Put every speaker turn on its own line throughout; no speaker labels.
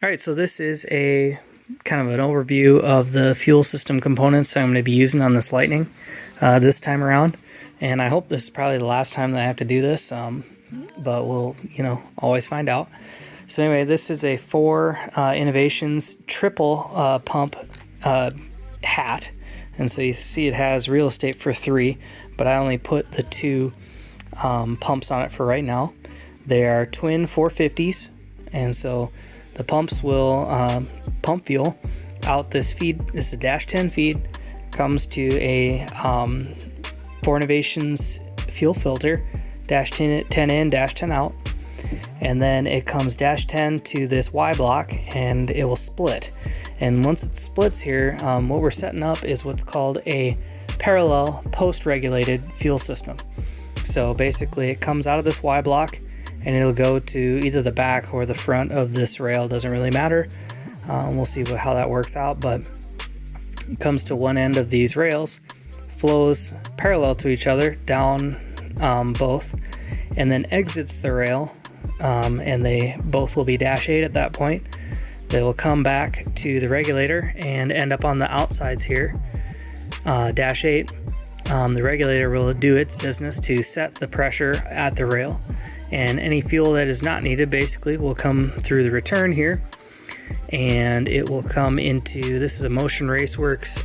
All right, so this is a kind of an overview of the fuel system components I'm going to be using on this Lightning this time around. And I hope this is probably the last time that I have to do this, but we'll, always find out. So anyway, this is a Fore Innovations triple pump hat. And so you see it has real estate for 3, but I only put the 2 pumps on it for right now. They are twin 450s, and so the pumps will pump fuel out this feed. This is a dash 10 feed, comes to a Fore Innovations fuel filter, dash 10 in, dash 10 out, and then it comes dash 10 to this Y block and it will split. And once it splits here, what we're setting up is what's called a parallel post-regulated fuel system. So basically it comes out of this Y block and it'll go to either the back or the front of this rail, doesn't really matter. We'll see how that works out, but it comes to one end of these rails, flows parallel to each other down both, and then exits the rail, and they both will be dash 8 at that point. They will come back to the regulator and end up on the outsides here, dash 8. The regulator will do its business to set the pressure at the rail, and any fuel that is not needed basically will come through the return here, and it will come into, this is a Motion Raceworks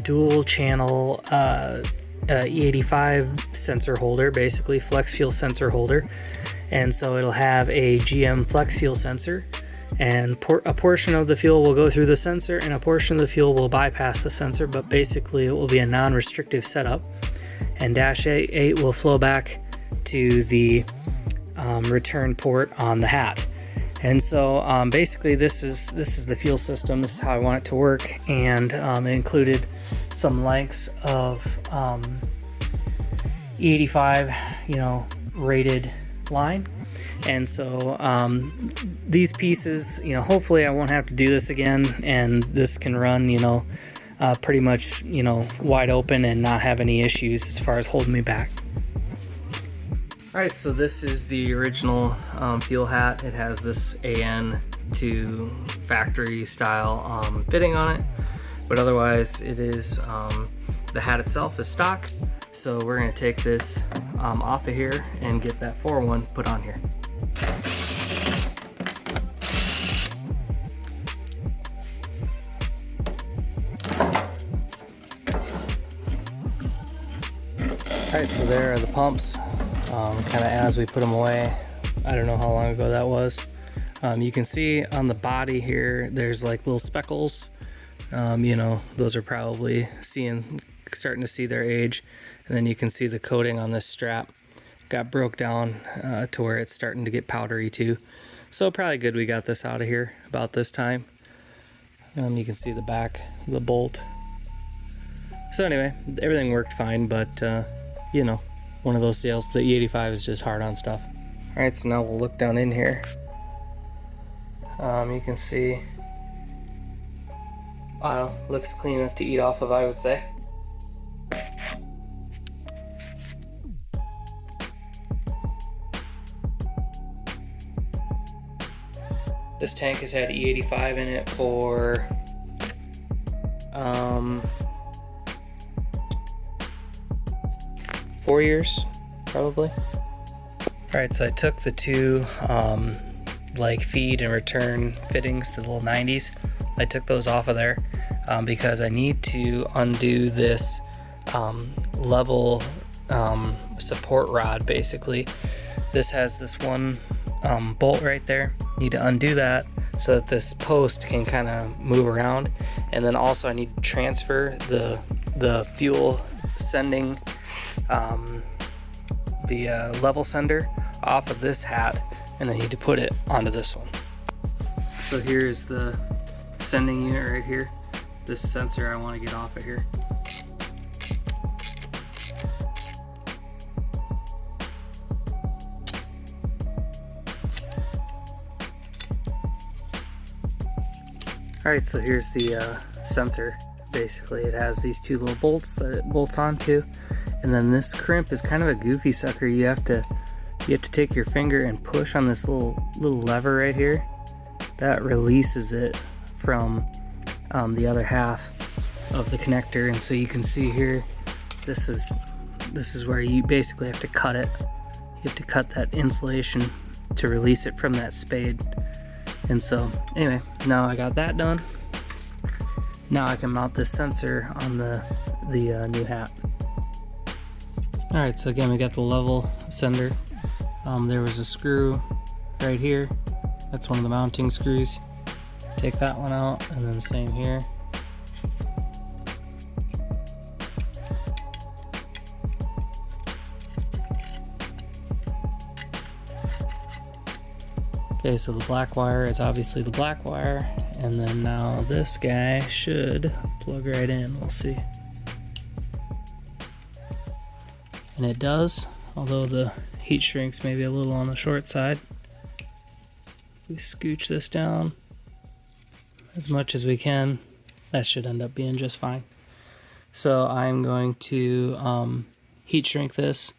dual channel E85 sensor holder, basically flex fuel sensor holder. And so it'll have a GM flex fuel sensor, and a portion of the fuel will go through the sensor and a portion of the fuel will bypass the sensor, but basically it will be a non-restrictive setup, and dash 8 will flow back to the return port on the hat. And so basically this is the fuel system. This is how I want it to work, and it included some lengths of E85 rated line. And so these pieces, hopefully I won't have to do this again, and this can run pretty much wide open and not have any issues as far as holding me back. Alright, so this is the original fuel hat. It has this AN to factory style fitting on it, but otherwise it is the hat itself is stock. So we're going to take this off of here and get that Fore one put on here. Alright, so there are the pumps, kind of as we put them away. I don't know how long ago that was. You can see on the body here, there's like little speckles. Those are probably starting to see their age. And then you can see the coating on this strap got broke down to where it's starting to get powdery too. So probably good we got this out of here about this time. You can see the back of the bolt. So anyway, everything worked fine, but one of those deals. The E85 is just hard on stuff. Alright, so now we'll look down in here. You can see, looks clean enough to eat off of, I would say. This tank has had E85 in it for 4 years, probably. Alright, so I took the 2 feed and return fittings, the little 90s. I took those off of there because I need to undo this level support rod. Basically, this has this one bolt right there. Need to undo that so that this post can kind of move around, and then also I need to transfer the fuel sending the level sender off of this hat, and I need to put it onto this one. So here's the sending unit right here. This sensor I want to get off of here. Alright, so here's the sensor. Basically it has these 2 little bolts that it bolts onto, and then this crimp is kind of a goofy sucker. You have to take your finger and push on this little lever right here, that releases it from the other half of the connector. And so you can see here, this is where you basically have to cut it. You have to cut that insulation to release it from that spade. And so anyway, now I got that done. Now I can mount this sensor on the new hat. All right, so again, we got the level sender. There was a screw right here. That's one of the mounting screws. Take that one out, and then same here. Okay, so the black wire is obviously the black wire, and then now this guy should plug right in. We'll see. And it does, although the heat shrink's maybe a little on the short side. If we scooch this down as much as we can, that should end up being just fine. So I'm going to heat shrink this,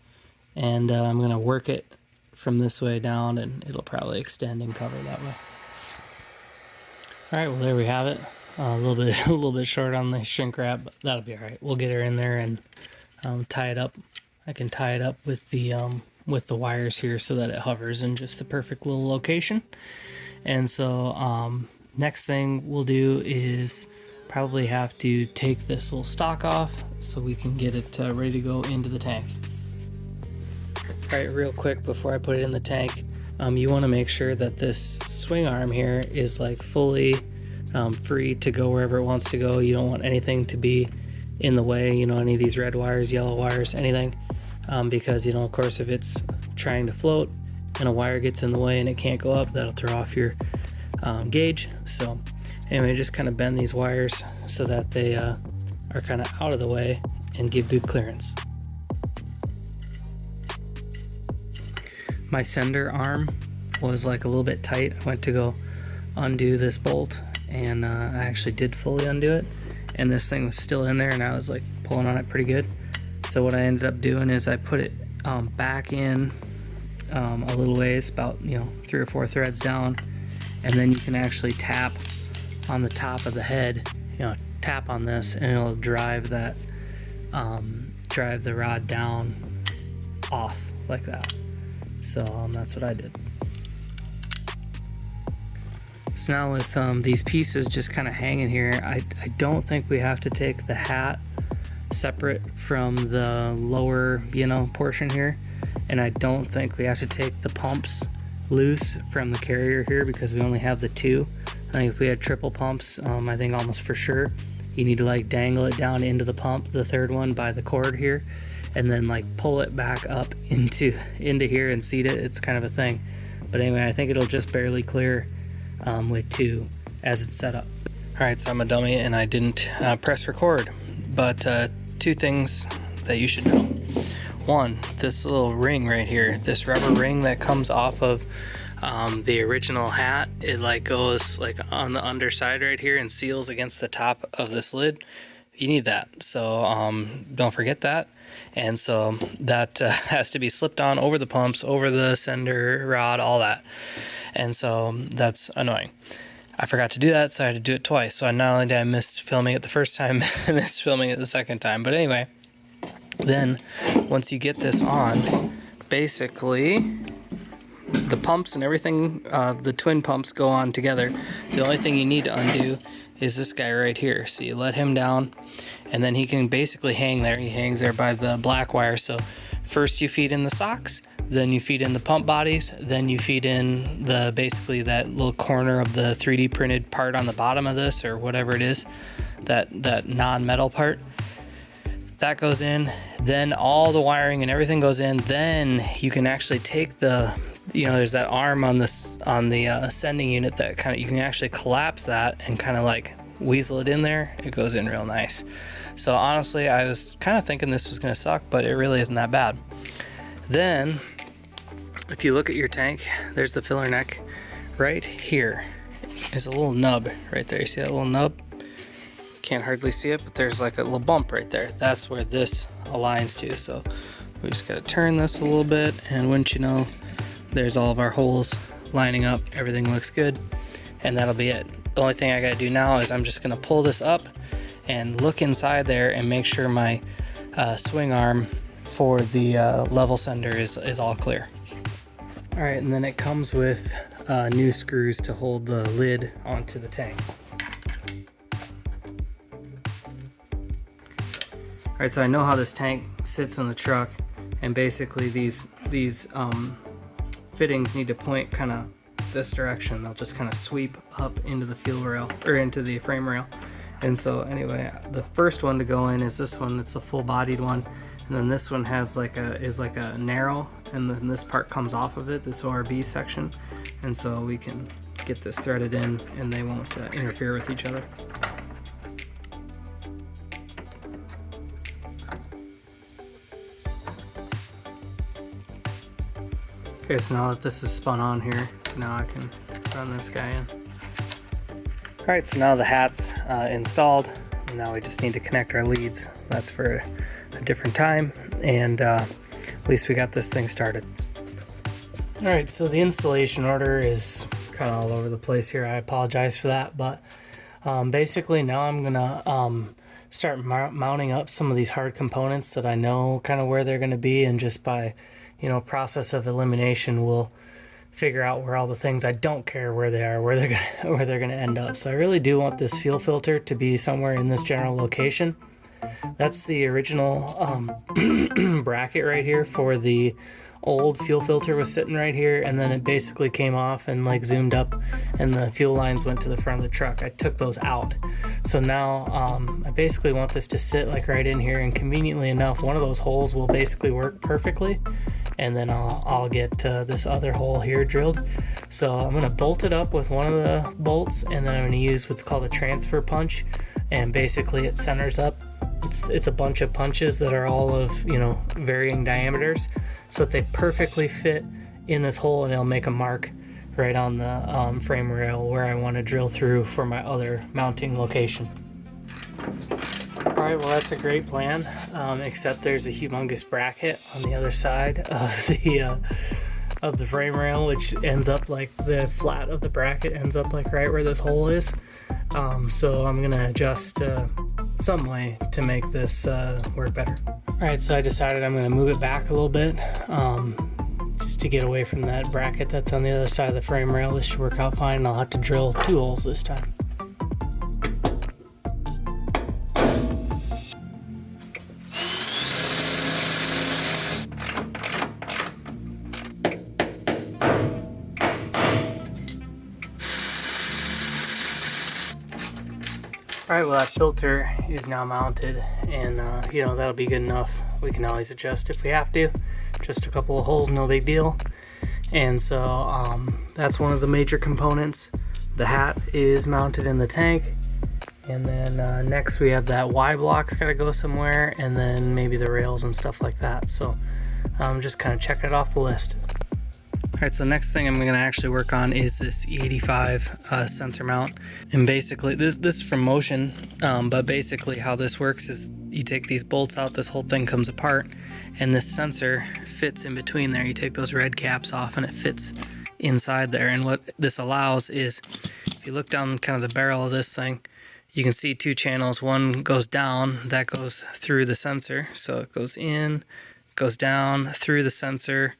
and I'm going to work it from this way down, and it'll probably extend and cover that way. All right, well, there we have it. A little bit short on the shrink wrap, but that'll be all right. We'll get her in there and tie it up. I can tie it up with the wires here so that it hovers in just the perfect little location. And so next thing we'll do is probably have to take this little stock off so we can get it ready to go into the tank. All right, real quick before I put it in the tank, you want to make sure that this swing arm here is like fully free to go wherever it wants to go. You don't want anything to be in the way, you know, any of these red wires, yellow wires, anything, because, you know, of course, if it's trying to float and a wire gets in the way and it can't go up, that'll throw off your gauge. So anyway, just kind of bend these wires so that they are kind of out of the way and give good clearance. My sender arm was like a little bit tight. I went to go undo this bolt, and I actually did fully undo it, and this thing was still in there, and I was like pulling on it pretty good. So what I ended up doing is I put it back in a little ways, about 3 or 4 threads down, and then you can actually tap on the top of the head, tap on this, and it'll drive that drive the rod down off like that. So that's what I did. So now with these pieces just kind of hanging here, I don't think we have to take the hat separate from the lower portion here, and I don't think we have to take the pumps loose from the carrier here, because we only have the 2. I think if we had triple pumps, I think almost for sure you need to like dangle it down into the pump, the third one, by the cord here, and then like pull it back up into here and seat it. It's kind of a thing, but anyway, I think it'll just barely clear with 2 as it's set up. All right, so I'm a dummy and I didn't press record, but 2 things that you should know. One, this little ring right here, this rubber ring that comes off of the original hat, it like goes like on the underside right here and seals against the top of this lid. You need that, so don't forget that. And so that has to be slipped on over the pumps, over the sender rod, all that. And so that's annoying. I forgot to do that, so I had to do it twice. So not only did I miss filming it the first time, I missed filming it the second time. But anyway, then once you get this on, basically the pumps and everything, the twin pumps go on together. The only thing you need to undo is this guy right here. So you let him down, and then he can basically hang there. He hangs there by the black wire. So first you feed in the socks, then you feed in the pump bodies, then you feed in the basically that little corner of the 3D printed part on the bottom of this, or whatever it is, that non-metal part. That goes in, then all the wiring and everything goes in. Then you can actually take the, there's that arm on this, on the sending unit that kind of, you can actually collapse that and kind of like weasel it in there. It goes in real nice. So honestly, I was kind of thinking this was going to suck, but it really isn't that bad. Then if you look at your tank, there's the filler neck right here. There's a little nub right there. You see that little nub? Can't hardly see it, but there's like a little bump right there. That's where this aligns to. So we just got to turn this a little bit, and wouldn't you know, there's all of our holes lining up. Everything looks good. and that'll be it. The only thing I gotta do now is I'm just gonna pull this up and look inside there and make sure my swing arm for the level sender is all clear. All right, and then it comes with new screws to hold the lid onto the tank. All right, so I know how this tank sits on the truck, and basically these fittings need to point kind of this direction. They'll just kind of sweep up into the fuel rail, or into the frame rail. And so anyway, the first one to go in is this one. It's a full-bodied one, and then this one is like a narrow, and then this part comes off of it, this ORB section, and so we can get this threaded in, and they won't interfere with each other. Okay, so now that this is spun on here, now I can run this guy in. Alright, so now the hat's installed, and now we just need to connect our leads. That's for a different time, and at least we got this thing started. Alright, so the installation order is kind of all over the place here. I apologize for that, but basically now I'm gonna start mounting up some of these hard components that I know kind of where they're gonna be, and just by process of elimination, we'll figure out where all the things I don't care where they are, where they're gonna end up. So I really do want this fuel filter to be somewhere in this general location. That's the original bracket right here for the old fuel filter, was sitting right here, and then it basically came off and like zoomed up, and the fuel lines went to the front of the truck. I took those out. So now I basically want this to sit like right in here, and conveniently enough, one of those holes will basically work perfectly, and then I'll get this other hole here drilled. So I'm gonna bolt it up with one of the bolts, and then I'm gonna use what's called a transfer punch, and basically it centers up. It's a bunch of punches that are all of varying diameters, so that they perfectly fit in this hole, and it'll make a mark right on the frame rail where I want to drill through for my other mounting location. Alright, well that's a great plan, except there's a humongous bracket on the other side of the frame rail, which ends up like the flat of the bracket ends up like right where this hole is. So I'm gonna adjust some way to make this work better. Alright, so I decided I'm gonna move it back a little bit, just to get away from that bracket that's on the other side of the frame rail. This should work out fine, and I'll have to drill 2 holes this time. Alright, well that filter is now mounted, and that'll be good enough. We can always adjust if we have to. Just a couple of holes, no big deal. And so that's one of the major components. The hat is mounted in the tank, and then next we have that Y block's got to go somewhere, and then maybe the rails and stuff like that. So just kind of checking it off the list. Alright, so next thing I'm going to actually work on is this E85 sensor mount. And basically, this is from Motion, but basically how this works is you take these bolts out, this whole thing comes apart, and this sensor fits in between there. You take those red caps off and it fits inside there. And what this allows is, if you look down kind of the barrel of this thing, you can see 2 channels. One goes down, that goes through the sensor. So it goes in, goes down through the sensor,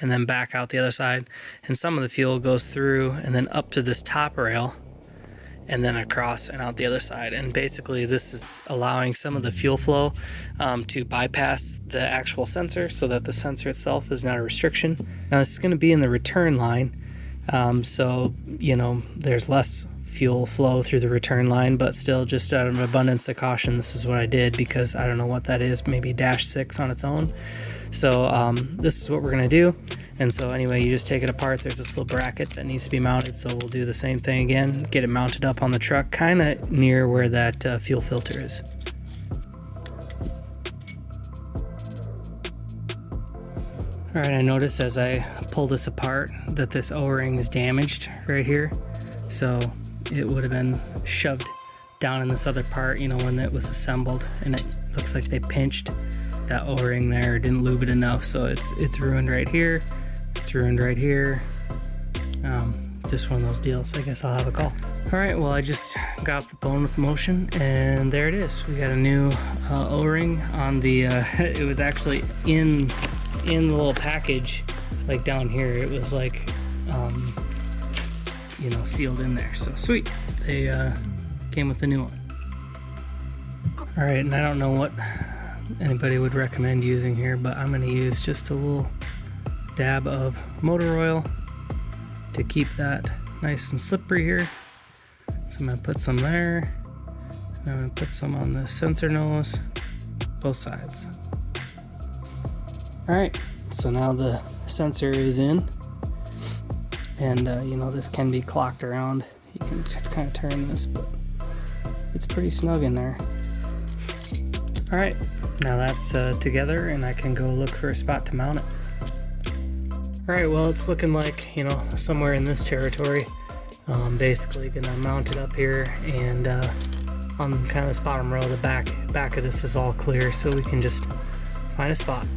and then back out the other side. And some of the fuel goes through and then up to this top rail, and then across and out the other side. And basically this is allowing some of the fuel flow to bypass the actual sensor, so that the sensor itself is not a restriction. Now this is going to be in the return line, so there's less fuel flow through the return line, but still, just out of abundance of caution, this is what I did, because I don't know what that is, maybe -6 on its own. So this is what we're going to do. And so anyway, you just take it apart. There's this little bracket that needs to be mounted, so we'll do the same thing again, get it mounted up on the truck, kind of near where that fuel filter is. Alright, I noticed as I pull this apart that this O-ring is damaged right here, so it would have been shoved down in this other part, when it was assembled, and it looks like they pinched that O-ring there, didn't lube it enough, so it's ruined right here, it's ruined right here. just one of those deals. I guess I'll have a call. All right, well, I just got off the phone with Motion, and there it is. We got a new O-ring on the, it was actually in the little package, like down here. It was like, you know, sealed in there. So sweet, they came with a new one. All right, and I don't know what anybody would recommend using here, but I'm gonna use just a little dab of motor oil to keep that nice and slippery here. So I'm gonna put some there, and I'm gonna put some on the sensor nose, both sides. All right, so now the sensor is in, and you know, this can be clocked around. You can kind of turn this, but it's pretty snug in there. All right, now that's together, and I can go look for a spot to mount it. All right, well, it's looking like, you know, somewhere in this territory. Basically gonna mount it up here, and on kind of this bottom row, the back of this is all clear, so we can just find a spot.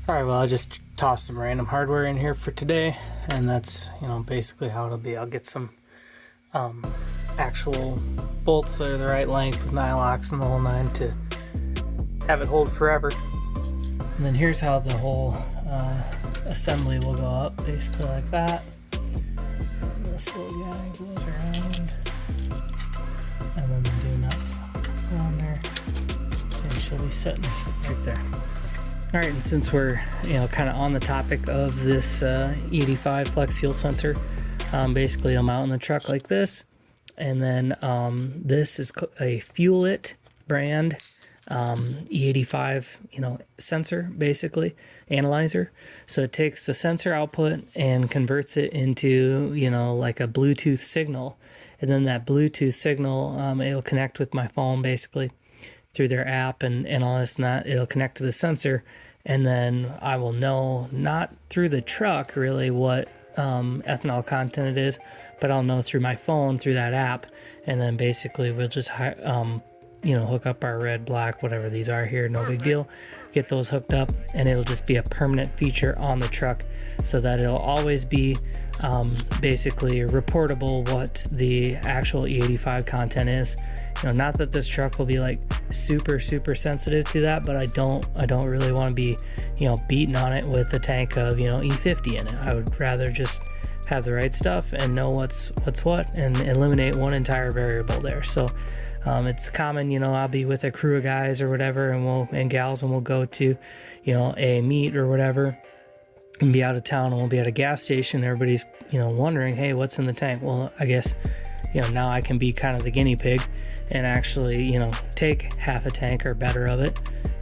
All right, well, I just tossed some random hardware in here for today, and that's, you know, basically how it'll be. I'll get some actual bolts that are the right length with nylocks and the whole nine to have it hold forever. And then here's how the whole assembly will go up, basically like that. This little guy goes around, and then the do nuts on there, and she'll be sitting right there. All right, and since we're, you know, kind of on the topic of this E85 flex fuel sensor, basically I'll mount in the truck like this, and then this is a Fuel-It brand E85, you know, sensor, basically analyzer. So it takes the sensor output and converts it into, you know, like a Bluetooth signal, and then that Bluetooth signal, it'll connect with my phone basically through their app and all this and that. It'll connect to the sensor, and then I will know, not through the truck really what ethanol content it is, but I'll know through my phone, through that app, and then basically we'll just you know, hook up our red, black, whatever these are here, no big deal, get those hooked up, and it'll just be a permanent feature on the truck, so that it'll always be basically reportable what the actual E85 content is. You know, not that this truck will be like super sensitive to that, but I don't really want to be, you know, beating on it with a tank of, you know, E50 in it. I would rather just have the right stuff and know what's what, and eliminate one entire variable there. So it's common, you know, I'll be with a crew of guys or whatever, and gals, and we'll go to, you know, a meet or whatever, and be out of town, and we'll be at a gas station. Everybody's, you know, wondering, hey, what's in the tank? Well, I guess, you know, now I can be kind of the guinea pig and actually, you know, take half a tank or better of it,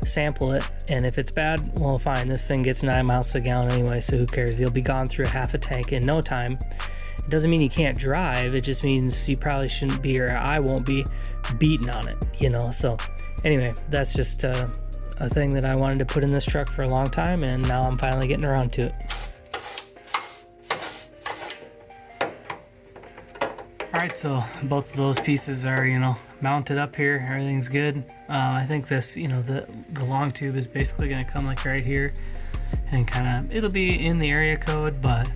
sample it, and if it's bad, well, fine, this thing gets 9 miles to the gallon anyway, so who cares? You'll be gone through half a tank in no time. It doesn't mean you can't drive, it just means you probably shouldn't be, or I won't be, beating on it, you know. So anyway, that's just a thing that I wanted to put in this truck for a long time, and now I'm finally getting around to it. All right, so both of those pieces are, you know, mounted up here. Everything's good. I think this, you know, the long tube is basically going to come like right here, and kind of, it'll be in the area code, but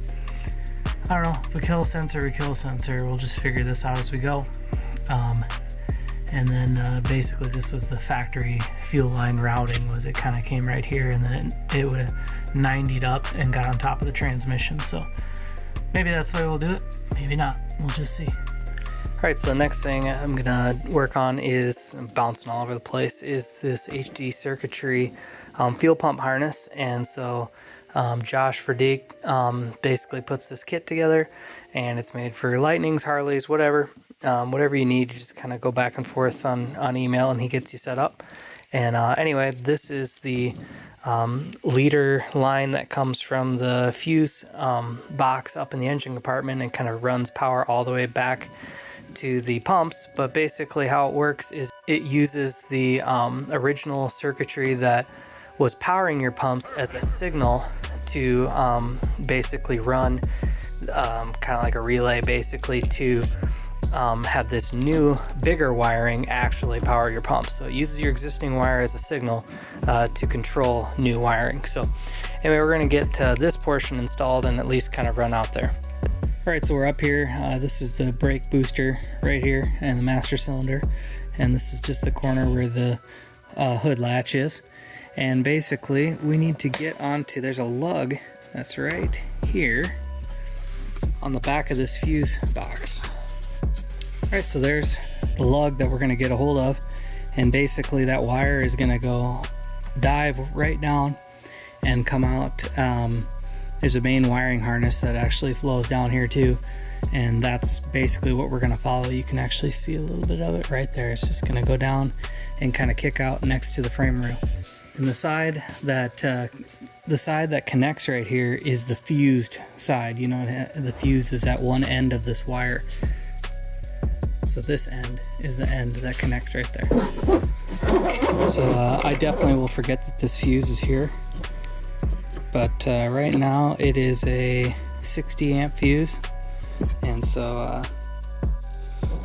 I don't know. If we kill a sensor, we kill a sensor. We'll just figure this out as we go. And then basically this was the factory fuel line routing, was it kind of came right here, and then it would have 90'd up and got on top of the transmission. So maybe that's the way we'll do it. Maybe not. We'll just see. All right, so the next thing I'm gonna work on is, bouncing all over the place, is this HD Circuitry fuel pump harness. And so Josh Verdieck basically puts this kit together, and it's made for Lightnings, Harleys, whatever you need. You just kind of go back and forth on email, and he gets you set up. And anyway, this is the leader line that comes from the fuse box up in the engine compartment, and kind of runs power all the way back to the pumps. But basically how it works is it uses the original circuitry that was powering your pumps as a signal to basically run kind of like a relay basically to have this new bigger wiring actually power your pumps. So it uses your existing wire as a signal to control new wiring. So anyway, we're going to get this portion installed and at least kind of run out there. Alright, so we're up here. This is the brake booster right here and the master cylinder, and this is just the corner where the hood latch is. And basically we need to get onto, there's a lug that's right here on the back of this fuse box. Alright, so there's the lug that we're going to get a hold of, and basically that wire is going to go dive right down and come out. There's a main wiring harness that actually flows down here too, and that's basically what we're going to follow. You can actually see a little bit of it right there. It's just going to go down and kind of kick out next to the frame rail. And the side that connects right here is the fused side. You know, the fuse is at one end of this wire. So this end is the end that connects right there. So I definitely will forget that this fuse is here. But right now it is a 60 amp fuse. And so,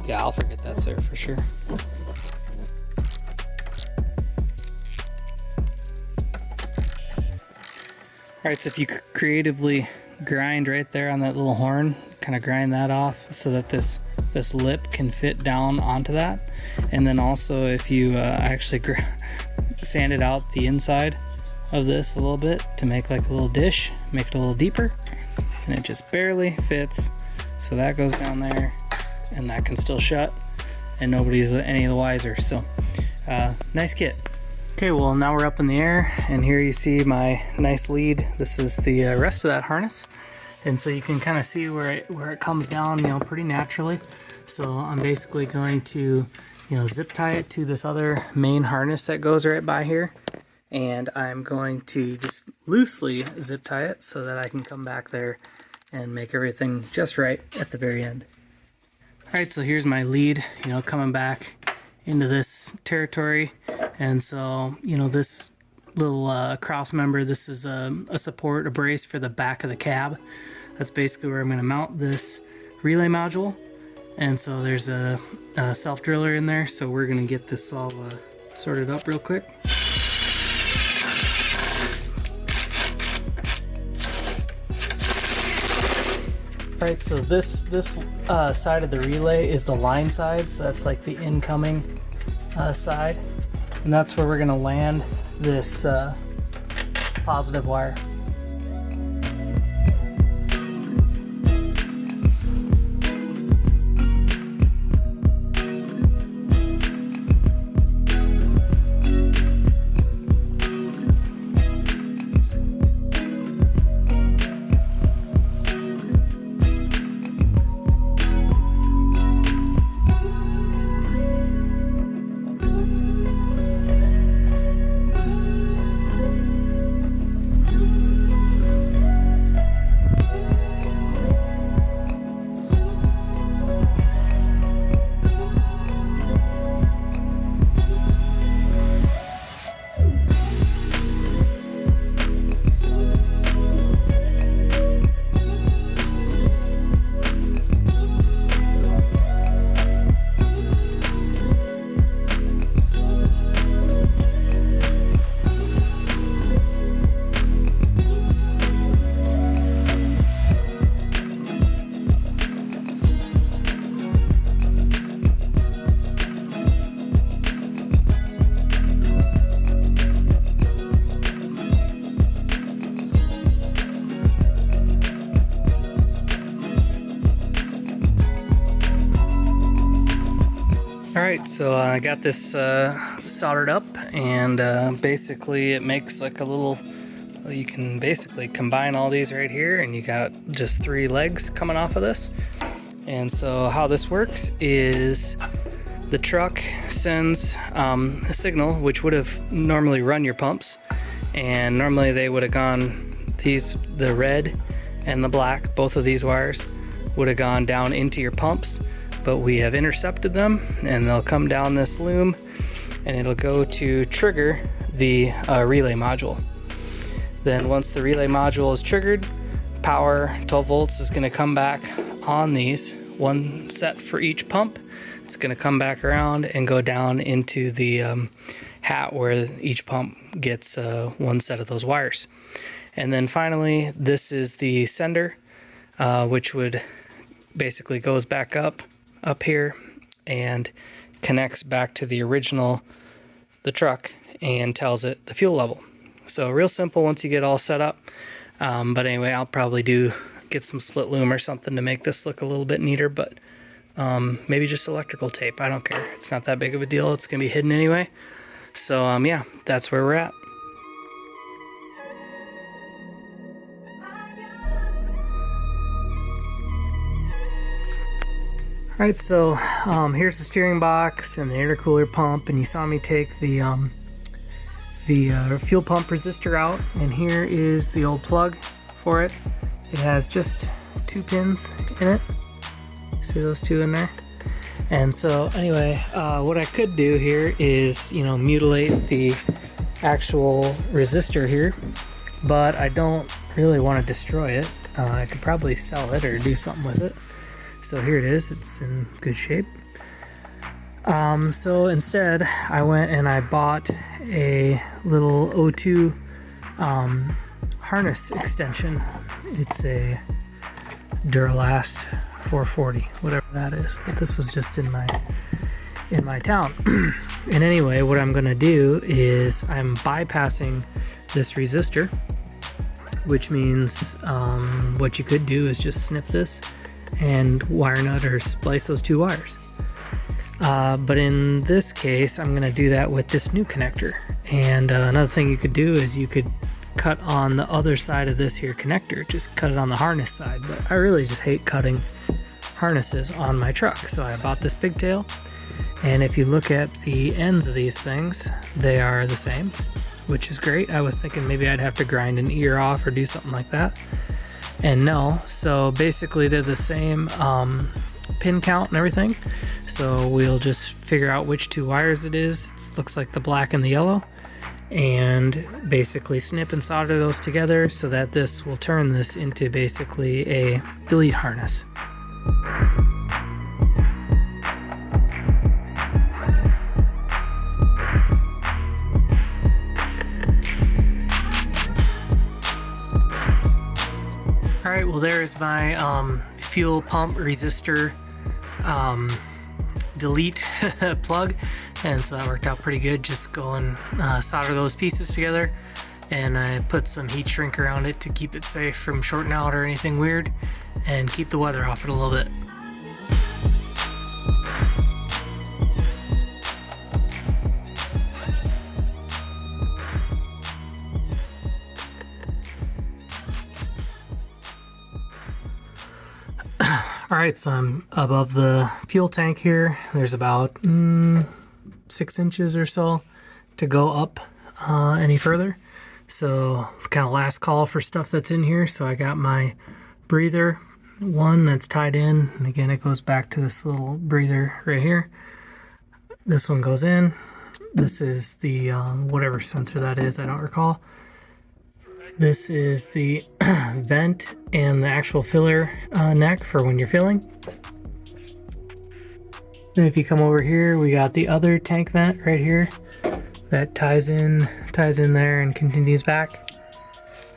yeah, I'll forget that's there for sure. Alright, so if you creatively grind right there on that little horn, kind of grind that off so that this lip can fit down onto that. And then also if you actually sanded out the inside of this a little bit to make like a little dish, make it a little deeper, and it just barely fits. So that goes down there and that can still shut and nobody's any the wiser. So nice kit. Okay, well now we're up in the air and here you see my nice lead. This is the rest of that harness, and so you can kind of see where it comes down, you know, pretty naturally. So I'm basically going to, you know, zip tie it to this other main harness that goes right by here, and I'm going to just loosely zip tie it so that I can come back there and make everything just right at the very end. Alright, so here's my lead, you know, coming back into this territory. And so, you know, this little cross member, this is a support, a brace for the back of the cab. That's basically where I'm going to mount this relay module. And so there's a self driller in there, so we're going to get this all sorted up real quick. Alright, so this side of the relay is the line side, so that's like the incoming side, and that's where we're going to land this positive wire. Alright, so I got this soldered up, and basically it makes like a little, you can basically combine all these right here, and you got just 3 legs coming off of this. And so how this works is the truck sends a signal which would have normally run your pumps, and normally they would have gone, the red and the black, both of these wires would have gone down into your pumps, but we have intercepted them and they'll come down this loom and it'll go to trigger the relay module. Then once the relay module is triggered, power 12 volts is going to come back on these, one set for each pump. It's going to come back around and go down into the hat where each pump gets one set of those wires. And then finally, this is the sender, which would basically goes back up here and connects back to the original, the truck, and tells it the fuel level. So real simple once you get all set up. But anyway, I'll probably get some split loom or something to make this look a little bit neater, but maybe just electrical tape. I don't care. It's not that big of a deal. It's going to be hidden anyway. So yeah, that's where we're at. Alright, so here's the steering box and the intercooler pump, and you saw me take the fuel pump resistor out, and here is the old plug for it. It has just 2 pins in it. See those 2 in there? And so anyway, what I could do here is, mutilate the actual resistor here, but I don't really want to destroy it. I could probably sell it or do something with it. So here it is, it's in good shape. So instead, I went and I bought a little O2 harness extension. It's a Duralast 440, whatever that is. But this was just in my town. And anyway, what I'm gonna do is I'm bypassing this resistor, which means what you could do is just snip this and wire nut or splice those 2 wires. But in this case, I'm going to do that with this new connector. And another thing you could do is you could cut on the other side of this here connector, just cut it on the harness side. But I really just hate cutting harnesses on my truck. So I bought this pigtail, and if you look at the ends of these things, they are the same, which is great. I was thinking maybe I'd have to grind an ear off or do something like that. And no, so basically they're the same pin count and everything. So we'll just figure out which 2 wires it is. It looks like the black and the yellow, and basically snip and solder those together so that this will turn this into basically a delete harness. Alright, well there's my fuel pump resistor delete plug, and so that worked out pretty good. Just go and solder those pieces together, and I put some heat shrink around it to keep it safe from shorting out or anything weird, and keep the weather off it a little bit. Alright, so I'm above the fuel tank here. There's about 6 inches or so to go up any further. So it's kind of last call for stuff that's in here. So I got my breather one that's tied in. And again, it goes back to this little breather right here. This one goes in. This is the whatever sensor that is, I don't recall. This is the vent and the actual filler neck for when you're filling. Then if you come over here, we got the other tank vent right here that ties in there and continues back.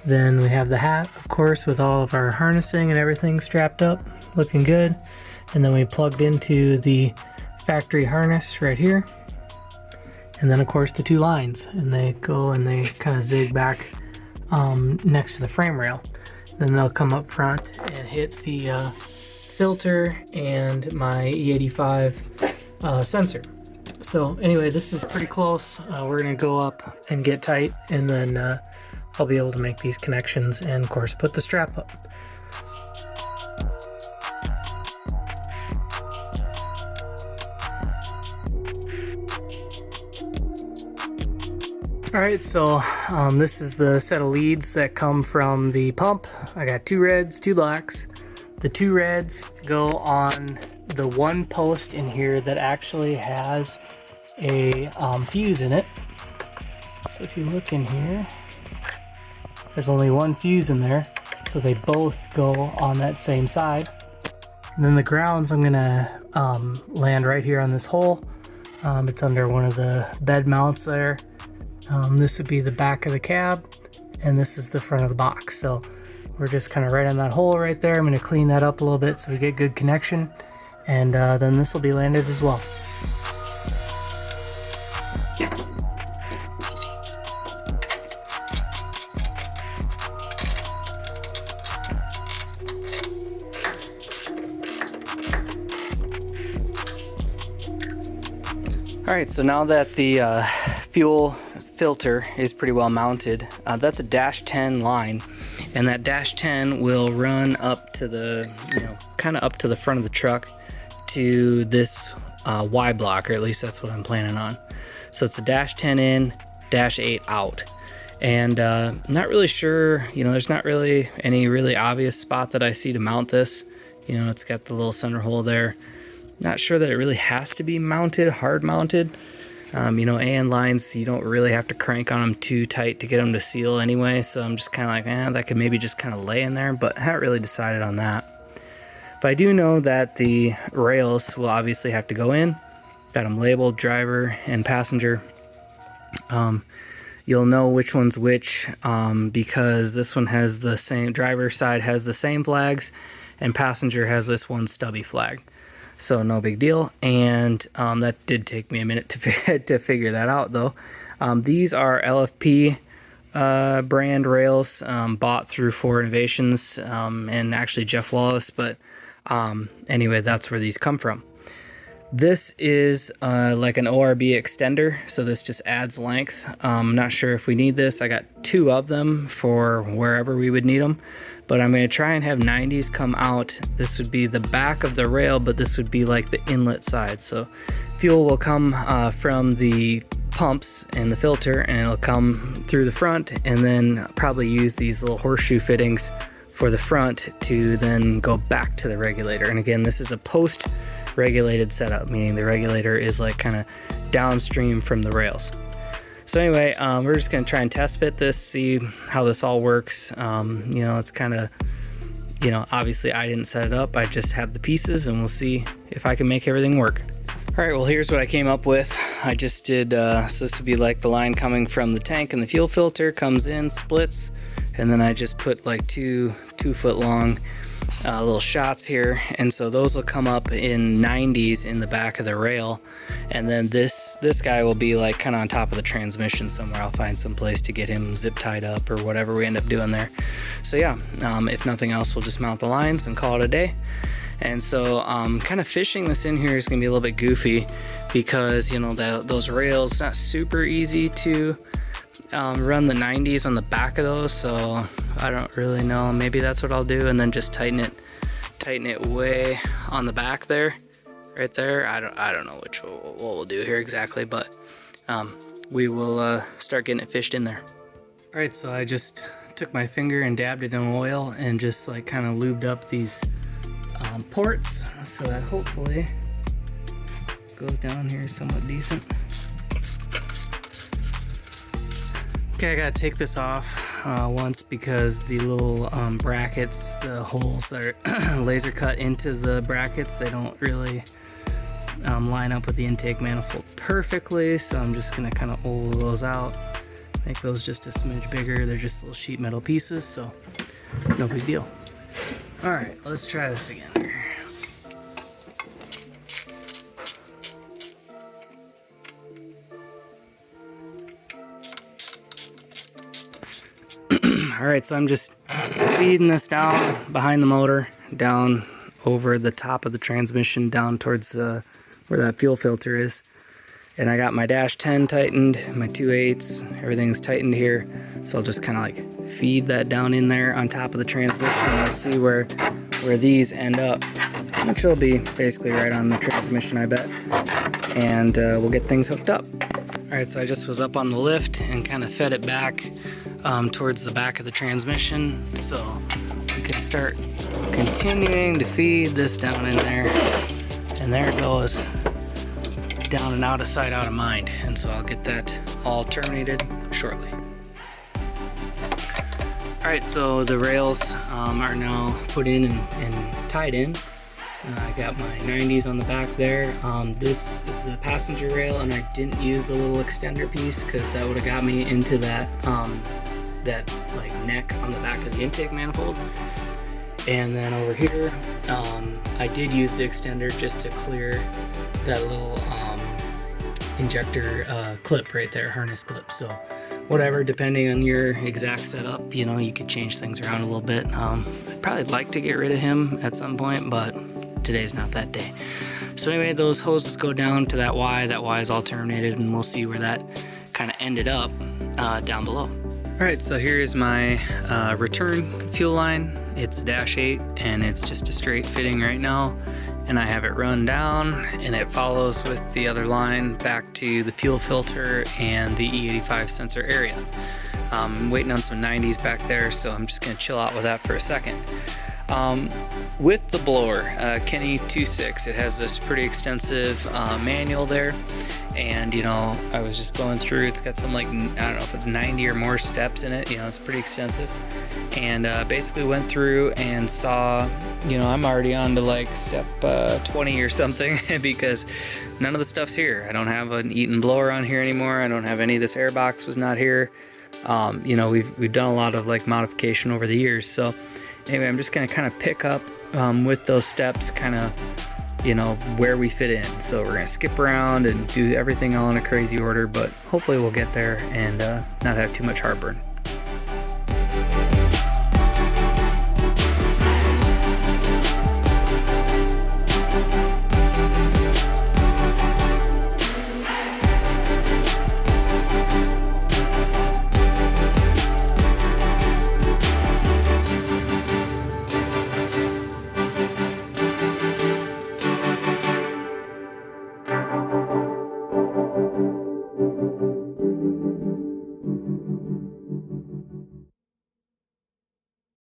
Then we have the hat, of course, with all of our harnessing and everything strapped up, looking good. And then we plugged into the factory harness right here. And then of course the 2 lines, and they go and they kind of zig back next to the frame rail. Then they'll come up front and hit the filter and my E85 sensor. So anyway, this is pretty close. We're gonna go up and get tight, and then I'll be able to make these connections and of course put the strap up. Alright, so this is the set of leads that come from the pump. I got 2 reds, 2 blacks. The 2 reds go on the one post in here that actually has a fuse in it. So if you look in here, there's only one fuse in there. so they both go on that same side. And then the grounds I'm gonna land right here on this hole. It's under one of the bed mounts there. This would be the back of the cab, and this is the front of the box. So we're just kind of right on that hole right there. I'm gonna clean that up a little bit so we get good connection, and then this will be landed as well. Alright, so now that the fuel filter is pretty well mounted, that's a dash 10 line, and that dash 10 will run up to the, kind of up to the front of the truck to this Y block, or at least that's what I'm planning on. So it's a dash 10 in, dash 8 out. And I'm not really sure, there's not really any really obvious spot that I see to mount this. It's got the little center hole there. Not sure that it really has to be mounted, hard mounted. AN lines, you don't really have to crank on them too tight to get them to seal anyway. So I'm just kind of like, that could maybe just kind of lay in there, but I haven't really decided on that. But I do know that the rails will obviously have to go in. Got them labeled, driver and passenger. You'll know which one's which because this one has the same, driver side has the same flags, and passenger has this one stubby flag. So no big deal, and that did take me a minute to figure that out though. These are LFP brand rails bought through Fore Innovations and actually Jeff Wallace, but anyway, that's where these come from. This is like an ORB extender, so this just adds length. I'm not sure if we need this. I got 2 of them for wherever we would need them, but I'm going to try and have 90s come out. This would be the back of the rail, but this would be like the inlet side. So fuel will come from the pumps and the filter, and it'll come through the front, and then probably use these little horseshoe fittings for the front to then go back to the regulator. And again, this is a post regulated setup, meaning the regulator is like kind of downstream from the rails. So anyway, we're just going to try and test fit this, see how this all works. It's kind of, obviously I didn't set it up. I just have the pieces, and we'll see if I can make everything work. All right, well, here's what I came up with. I just did, so this would be like the line coming from the tank and the fuel filter, comes in, splits, and then I just put like 2 foot long little shots here, and so those will come up in 90s in the back of the rail, and then this guy will be like kind of on top of the transmission somewhere. I'll find some place to get him zip tied up or whatever we end up doing there. So yeah, if nothing else, we'll just mount the lines and call it a day. And so kind of fishing this in here is gonna be a little bit goofy because those rails, not super easy to run the 90s on the back of those, so I don't really know. Maybe that's what I'll do, and then just tighten it way on the back there, right there. I don't know what we'll do here exactly, but we will start getting it fished in there. All right, so I just took my finger and dabbed it in oil and just like kind of lubed up these ports so that hopefully goes down here somewhat decent. Okay, I gotta take this off once because the little brackets, the holes that are laser cut into the brackets, they don't really line up with the intake manifold perfectly, so I'm just gonna kind of oil those out, make those just a smidge bigger. They're just little sheet metal pieces, so no big deal. All right, let's try this again here. All right, so I'm just feeding this down behind the motor, down over the top of the transmission, down towards where that fuel filter is. And I got my dash 10 tightened, my 2/8s, everything's tightened here. So I'll just kind of like feed that down in there on top of the transmission. And we'll see where these end up, which will be basically right on the transmission, I bet. And we'll get things hooked up. All right, so I just was up on the lift and kind of fed it back towards the back of the transmission, so we could start continuing to feed this down in there, and there it goes, down and out of sight, out of mind. And so I'll get that all terminated shortly. All Alright, so the rails are now put in and tied in. I got my 90s on the back there. This is the passenger rail, and I didn't use the little extender piece because that would have got me into that that like neck on the back of the intake manifold. And then over here, I did use the extender just to clear that little injector clip right there, harness clip. So whatever, depending on your exact setup, you know, you could change things around a little bit. I'd probably like to get rid of him at some point, but today's not that day. So anyway, those hoses go down to that Y. That Y is all terminated, and we'll see where that kind of ended up down below. All right, so here is my return fuel line. It's a -8, and it's just a straight fitting right now. And I have it run down, and it follows with the other line back to the fuel filter and the E85 sensor area. I'm waiting on some 90s back there, so I'm just gonna chill out with that for a second. With the blower, Kenne 26, it has this pretty extensive manual there, and you know, I was just going through, it's got some like, I don't know if it's 90 or more steps in it, you know, it's pretty extensive, and basically went through and saw, you know, I'm already on to like step 20 or something because none of the stuff's here. I don't have an Eaton blower on here anymore. I don't have any of this air box was not here. You know, we've done a lot of like modification over the years. So anyway, I'm just gonna kind of pick up with those steps, kind of, you know, where we fit in. So we're gonna skip around and do everything all in a crazy order, but hopefully we'll get there and not have too much heartburn.